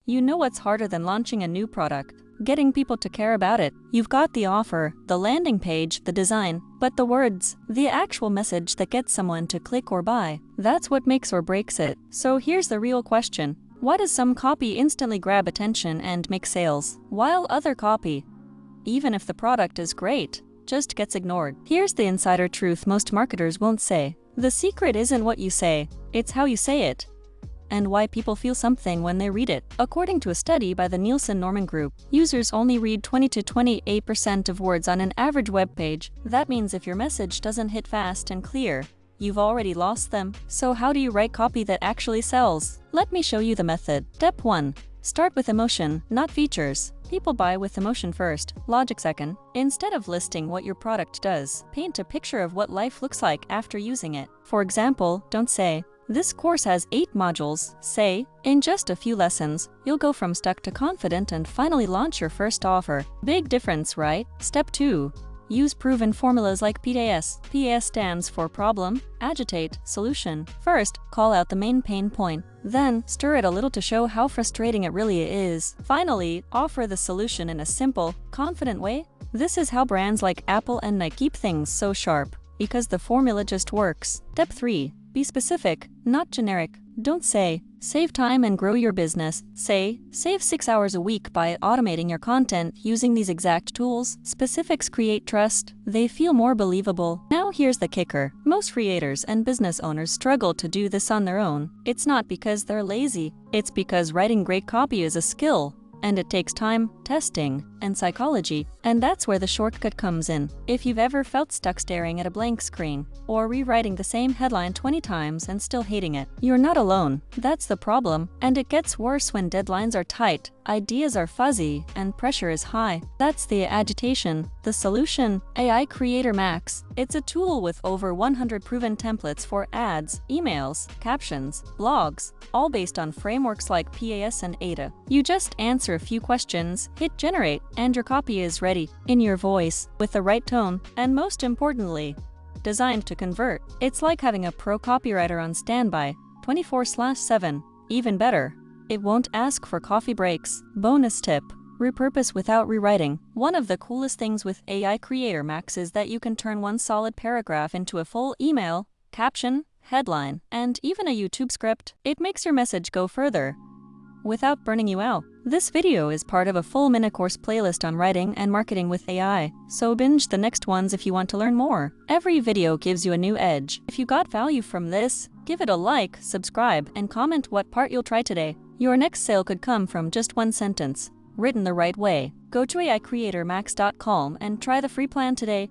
You know what's harder than launching a new product? Getting people to care about it. You've got the offer, the landing page, the design, but the words, the actual message that gets someone to click or buy, that's what makes or breaks it. So here's the real question. Why does some copy instantly grab attention and make sales, while other copy, even if the product is great, just gets ignored? Here's the insider truth most marketers won't say. The secret isn't what you say, it's how you say it, and why people feel something when they read it. According to a study by the Nielsen-Norman Group, users only read 20 to 28% of words on an average web page. That means if your message doesn't hit fast and clear, you've already lost them. So how do you write copy that actually sells? Let me show you the method. Step 1. Start with emotion, not features. People buy with emotion first, logic second. Instead of listing what your product does, paint a picture of what life looks like after using it. For example, don't say, "This course has 8 modules." Say, "In just a few lessons, you'll go from stuck to confident and finally launch your first offer." Big difference, right? Step 2. Use proven formulas like PAS. PAS stands for problem, agitate, solution. First, call out the main pain point. Then, stir it a little to show how frustrating it really is. Finally, offer the solution in a simple, confident way. This is how brands like Apple and Nike keep things so sharp, because the formula just works. Step 3. Be specific, not generic. Don't say, "Save time and grow your business." Say, "Save 6 hours a week by automating your content using these exact tools." Specifics create trust. They feel more believable. Now here's the kicker. Most creators and business owners struggle to do this on their own. It's not because they're lazy. It's because writing great copy is a skill, and it takes time, testing, and psychology. And that's where the shortcut comes in. If you've ever felt stuck staring at a blank screen, or rewriting the same headline 20 times and still hating it, you're not alone. That's the problem. And it gets worse when deadlines are tight, ideas are fuzzy, and pressure is high. That's the agitation. The solution? AI Creator Max. It's a tool with over 100 proven templates for ads, emails, captions, blogs, all based on frameworks like PAS and ADA. You just answer a few questions, hit generate, and your copy is ready, in your voice, with the right tone, and most importantly, designed to convert. It's like having a pro copywriter on standby, 24/7. Even better, it won't ask for coffee breaks. Bonus tip: repurpose without rewriting. One of the coolest things with AI Creator Max is that you can turn one solid paragraph into a full email, caption, headline, and even a YouTube script. It makes your message go further without burning you out. This video is part of a full mini-course playlist on writing and marketing with AI, so binge the next ones if you want to learn more. Every video gives you a new edge. If you got value from this, give it a like, subscribe, and comment what part you'll try today. Your next sale could come from just one sentence, written the right way. Go to AICreatorMax.com and try the free plan today.